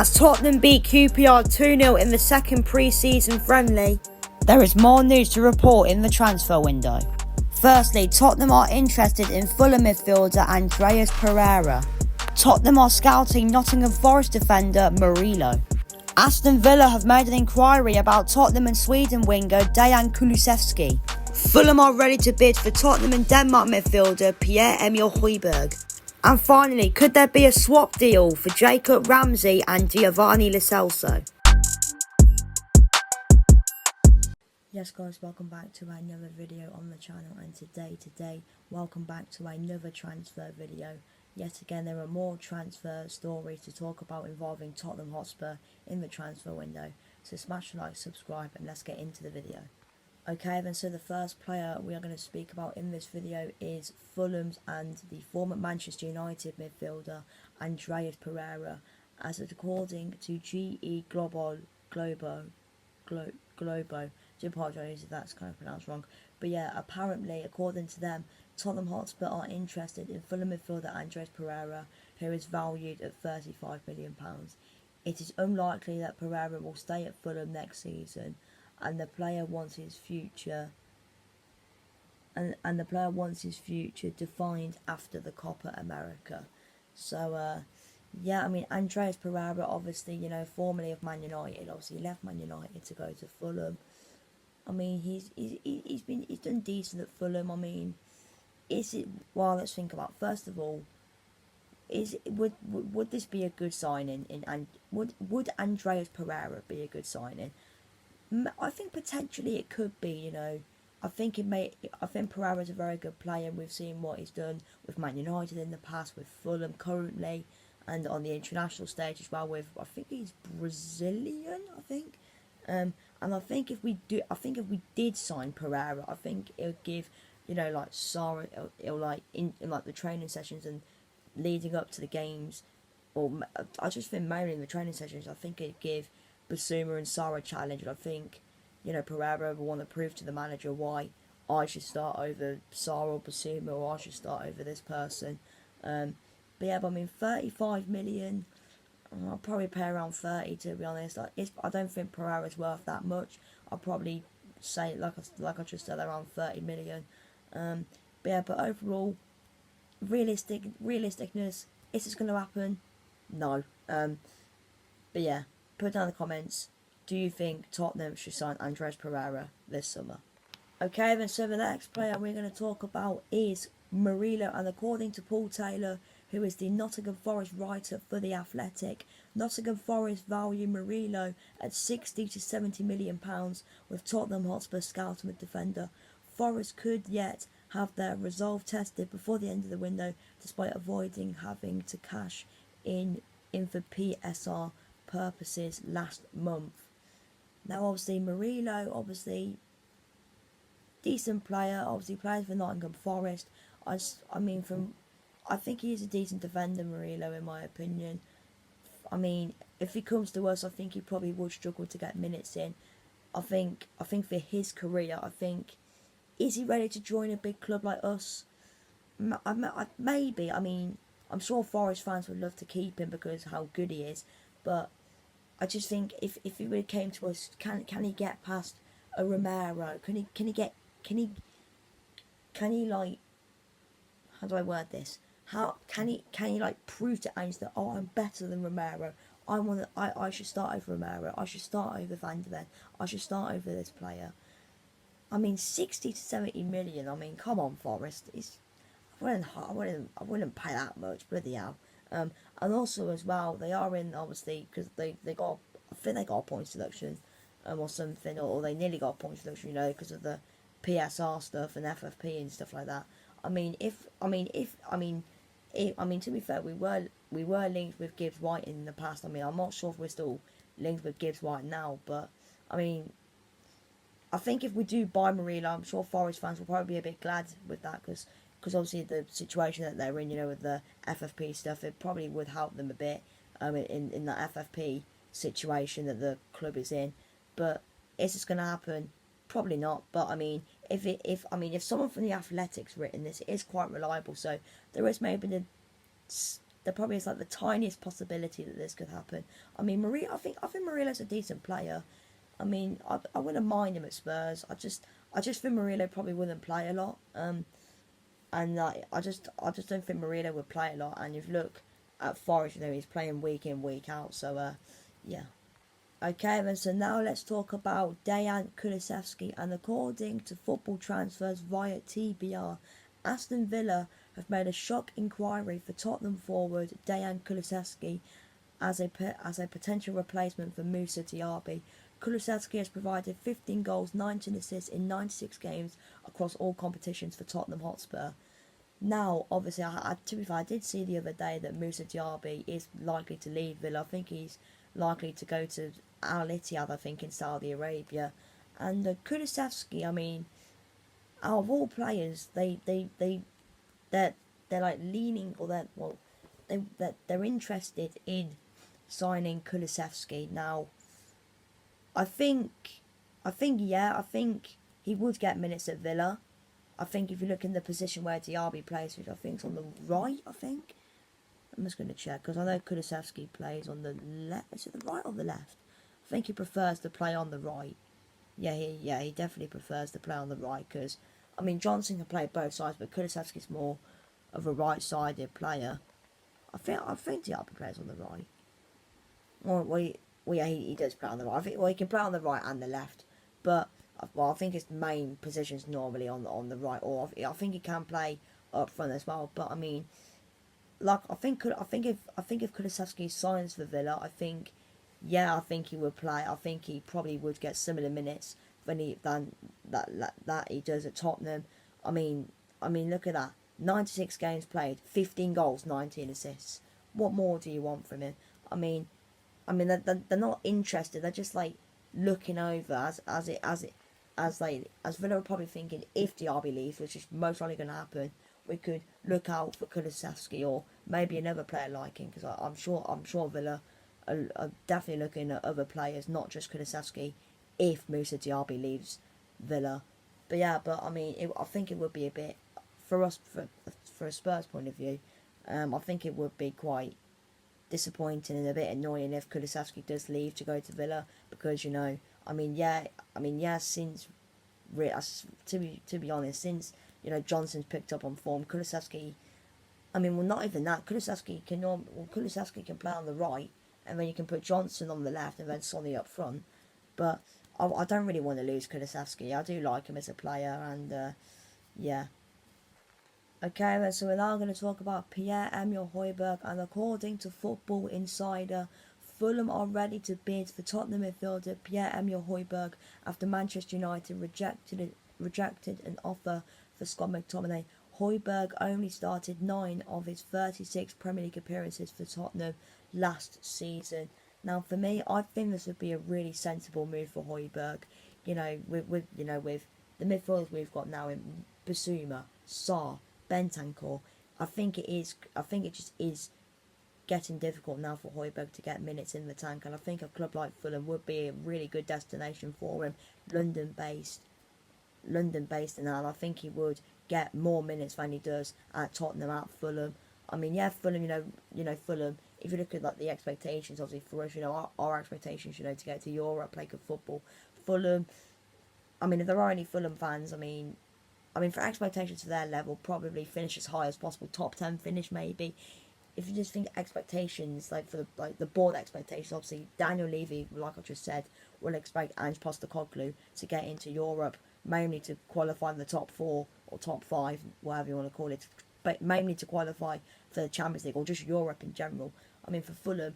As Tottenham beat QPR 2-0 in the second pre-season friendly, there is more news to report in the transfer window. Firstly, Tottenham are interested in Fulham midfielder Andreas Pereira. Tottenham are scouting Nottingham Forest defender Murillo. Aston Villa have made an inquiry about Tottenham and Sweden winger Dejan KULUSEVSKI. Fulham are ready to bid for Tottenham and Denmark midfielder Pierre-Emil Højbjerg. And finally, could there be a swap deal for Jacob Ramsey and Giovanni Lo Celso? Yes guys, welcome back to another video on the channel, and today, welcome back to another transfer video. Yet again, there are more transfer stories to talk about involving Tottenham Hotspur in the transfer window. So smash the like, subscribe, and let's get into the video. Okay then, so the first player we are going to speak about in this video is Fulham's and the former Manchester United midfielder Andreas Pereira, as according to GE Globo, do apologise if that's kind of pronounced wrong, but yeah, apparently according to them, Tottenham Hotspur are interested in Fulham midfielder Andreas Pereira, who is valued at £35 million. It is unlikely that Pereira will stay at Fulham next season, and the player wants his future defined after the Copa America. So yeah, I mean, Andreas Pereira, obviously, you know, formerly of Man United, obviously left Man United to go to Fulham. I mean, he's done decent at Fulham. I mean, well, let's think about, first of all, would this be a good signing? And would Andreas Pereira be a good signing? I think potentially it could be. You know, I think Pereira's a very good player. We've seen what he's done with Man United in the past, with Fulham currently, and on the international stage as well. I think he's Brazilian. And I think if we did sign Pereira, I think it would give, you know, like Sarah, it'll like in like the training sessions and leading up to the games, or I just think mainly in the training sessions, I think it'd give Basuma and Sarah a challenge, and I think, you know, Pereira will want to prove to the manager why I should start over Sarah or Basuma, or I should start over this person. But yeah, but I mean, 35 million. I'll probably pay around 30, to be honest. I don't think Pereira's worth that much. I'll probably say, like I just said, around 30 million. But yeah, but overall, realisticness, is this going to happen? No. But yeah, put down in the comments, do you think Tottenham should sign Andreas Pereira this summer? Okay then, so the next player we're going to talk about is Murillo, and according to Paul Taylor, who is the Nottingham Forest writer for The Athletic, Nottingham Forest value Murillo at £60 to £70 million, with Tottenham Hotspur scouting the defender. Forest could yet have their resolve tested before the end of the window, despite avoiding having to cash in for PSR purposes last month. Now obviously Murillo, obviously decent player, obviously plays for Nottingham Forest. I think he is a decent defender, Murillo, in my opinion. I mean, if he comes to us, I think he probably would struggle to get minutes in. I think for his career, is he ready to join a big club like us? Maybe. I mean, I'm sure Forest fans would love to keep him because of how good he is, but I just think if he really came to us, can he get past a Romero? Can he like, how do I word this? How can he like prove to Ainge that, oh, I'm better than Romero? I should start over Romero. I should start over Van de Ven. I should start over this player. I mean, 60 to 70 million. I mean, come on, Forest. I wouldn't pay that much, bloody hell. And also as well, they are in, obviously, because they got, I think they got a points deduction, or something, or they nearly got a points deduction, you know, because of the PSR stuff and FFP and stuff like that. I mean, to be fair, we were linked with Gibbs White in the past. I mean, I'm not sure if we're still linked with Gibbs White now, but I mean, I think if we do buy Murillo, I'm sure Forest fans will probably be a bit glad with that, because obviously the situation that they're in, you know, with the FFP stuff, it probably would help them a bit in that FFP situation that the club is in. But is this going to happen? Probably not. But I mean, if someone from the Athletic's written this, it is quite reliable, so there is maybe the there probably is like the tiniest possibility that this could happen. I mean, I think Murillo's a decent player. I mean, I wouldn't mind him at Spurs. I just think Murillo probably wouldn't play a lot. And like, I just don't think Murillo would play a lot. And if you look at Forest, you know, he's playing week in, week out. So yeah. Okay, then, so now let's talk about Dejan Kulusevski. And according to Football Transfers via TBR, Aston Villa have made a shock inquiry for Tottenham forward Dejan Kulusevski as a potential replacement for Moussa Diaby. Kulusevski has provided 15 goals, 19 assists in 96 games across all competitions for Tottenham Hotspur. Now, obviously, to be fair, I did see the other day that Moussa Diaby is likely to leave Villa. I think he's likely to go to Al Ittihad, I think, in Saudi Arabia. And Kulusevski, I mean, out of all players, they're like leaning, or they're interested in signing Kulusevski. Now, I think he would get minutes at Villa. I think if you look in the position where Diaby plays, which I think is on the right, I'm just going to check, because I know Kulusevski plays on the left. Is it the right or the left? I think he prefers to play on the right. Yeah, he definitely prefers to play on the right, because, I mean, Johnson can play both sides, but Kulusevski's more of a right-sided player. I think Diaby plays on the right. Well, yeah, he does play on the right. I think, well, he can play on the right and the left, but I think his main position is normally on the right. Or I think he can play up front as well. But I mean, like I think if Kulusevski signs for Villa, I think he would play. I think he probably would get similar minutes than that he does at Tottenham. I mean, look at that. 96 games played, 15 goals, 19 assists. What more do you want from him? I mean, they're not interested. They're just like looking over as Villa are probably thinking, if Diaby leaves, which is most likely going to happen, we could look out for Kulusevski or maybe another player like him, because I'm sure Villa are definitely looking at other players, not just Kulusevski, if Moussa Diaby leaves Villa. But I mean, I think it would be a bit for us, for a Spurs point of view. I think it would be quite disappointing and a bit annoying if Kulusevski does leave to go to Villa, because since to be honest, since Johnson's picked up on form, Kulusevski, not even that, Kulusevski can play on the right, and then you can put Johnson on the left and then Sonny up front. But I don't really want to lose Kulusevski. I do like him as a player, and yeah. Okay, then, so we're now going to talk about Pierre-Emile Højbjerg, and according to Football Insider, Fulham are ready to bid for Tottenham midfielder Pierre-Emile Højbjerg after Manchester United rejected an offer for Scott McTominay. Højbjerg only started 9 of his 36 Premier League appearances for Tottenham last season. Now, for me, I think this would be a really sensible move for Højbjerg. With the midfielders we've got now in Bissouma, Sarr, Bentancur, I think it just is getting difficult now for Højbjerg to get minutes in the tank, and I think a club like Fulham would be a really good destination for him, London based, and I think he would get more minutes than he does at Tottenham, at Fulham. Fulham, Fulham. If you look at the expectations, obviously for us, our expectations, to get to Europe, play good football. Fulham, if there are any Fulham fans, for expectations to their level, probably finish as high as possible, top 10 finish maybe. If you just think expectations, for the board expectations, obviously Daniel Levy, like I just said, will expect Ange Postecoglou to get into Europe, mainly to qualify in the top 4 or top 5, whatever you want to call it, but mainly to qualify for the Champions League or just Europe in general. For Fulham,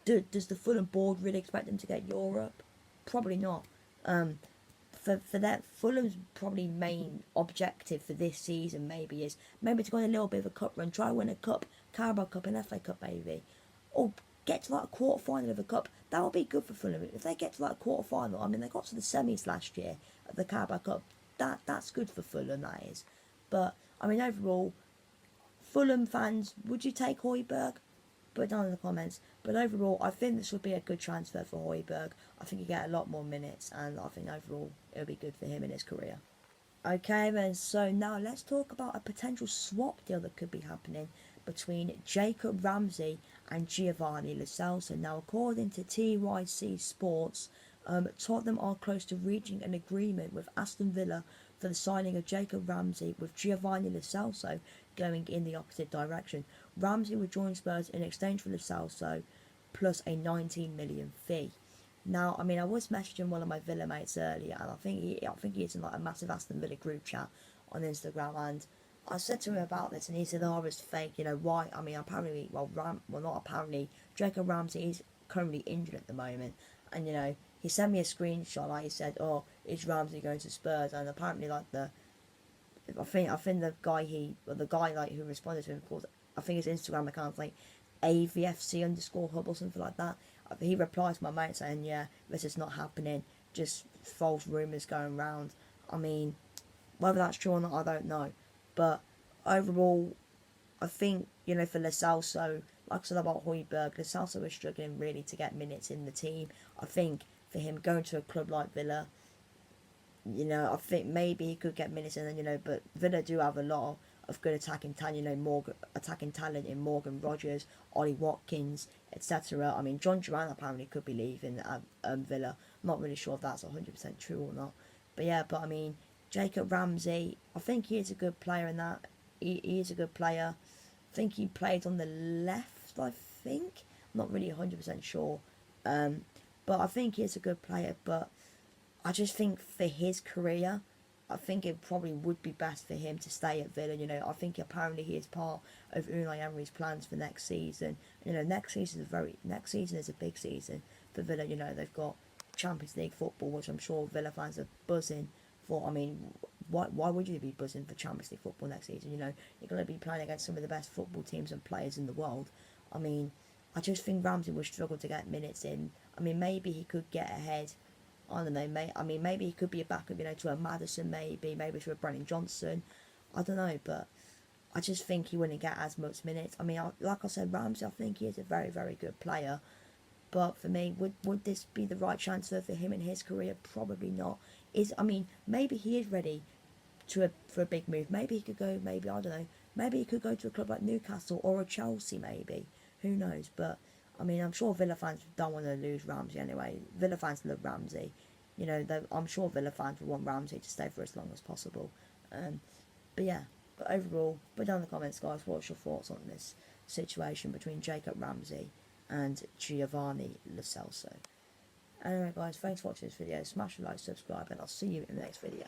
does the Fulham board really expect them to get Europe? Probably not. For that, Fulham's probably main objective for this season is to go on a little bit of a cup run, try win a cup, Carabao Cup and FA Cup maybe, or get to a quarter final of a cup. That would be good for Fulham if they get to a quarter final. They got to the semis last year of the Carabao Cup. That's good for Fulham, that is. But overall, Fulham fans, would you take Højbjerg? Put it down in the comments. But overall, I think this would be a good transfer for Højbjerg. I think you get a lot more minutes, and I think overall it'll be good for him in his career. Okay then, so now let's talk about a potential swap deal that could be happening between Jacob Ramsey and Giovanni Lo Celso. Now, according to TYC Sports, Tottenham are close to reaching an agreement with Aston Villa for the signing of Jacob Ramsey, with Giovanni Lo Celso going in the opposite direction. Ramsey would join Spurs in exchange for Lo Celso, plus a 19 million fee. Now, I mean, I was messaging one of my Villa mates earlier, and I think he's in like a massive Aston Villa group chat on Instagram, and I said to him about this, and he said, "Oh, it's fake. You know why? I mean, apparently, well, not apparently. Jacob Ramsey is currently injured at the moment, and you know, he sent me a screenshot. Like he said, "Oh, is Ramsey going to Spurs?" And apparently, like I think the guy like who responded to him, called, I think his Instagram account's like AVFC_hub or something like that. He replied to my mate saying, "Yeah, this is not happening. Just false rumours going around." I mean, whether that's true or not, I don't know. But overall, I think, you know, for Lo Celso, like I said about Højbjerg, Lo Celso was struggling really to get minutes in the team. I think for him going to a club like Villa, you know, I think maybe he could get minutes in, you know, but Villa do have a lot of good attacking talent, you know, attacking talent in Morgan Rogers, Ollie Watkins, etc. I mean, John Duran apparently could be leaving Villa. I'm not really sure if that's 100% true or not. But yeah, but I mean, Jacob Ramsey, I think he is a good player in that. He is a good player. I think he played on the left, I think. I'm not really 100% sure. But I think he is a good player. But I just think for his career, I think it probably would be best for him to stay at Villa. You know, I think apparently he is part of Unai Emery's plans for next season. You know, next season is a big season for Villa. You know, they've got Champions League football, which I'm sure Villa fans are buzzing for. I mean, why would you be buzzing for Champions League football next season? You know, you're going to be playing against some of the best football teams and players in the world. I mean, I just think Ramsey will struggle to get minutes in. I mean, maybe he could get ahead. I don't know, maybe he could be a backup, you know, to a Maddison, maybe to a Brennan Johnson. I don't know, but I just think he wouldn't get as much minutes. I mean, like I said, Ramsey, I think he is a very, very good player. But for me, would this be the right transfer for him in his career? Probably not. I mean, maybe he is ready for a big move. Maybe he could go, I don't know, maybe he could go to a club like Newcastle or a Chelsea, maybe. Who knows? But I mean, I'm sure Villa fans don't want to lose Ramsey anyway. Villa fans love Ramsey. You know, I'm sure Villa fans would want Ramsey to stay for as long as possible. But yeah, but overall, put down in the comments, guys, what's your thoughts on this situation between Jacob Ramsey and Giovanni Lo Celso. Anyway, guys, thanks for watching this video. Smash the like, subscribe, and I'll see you in the next video.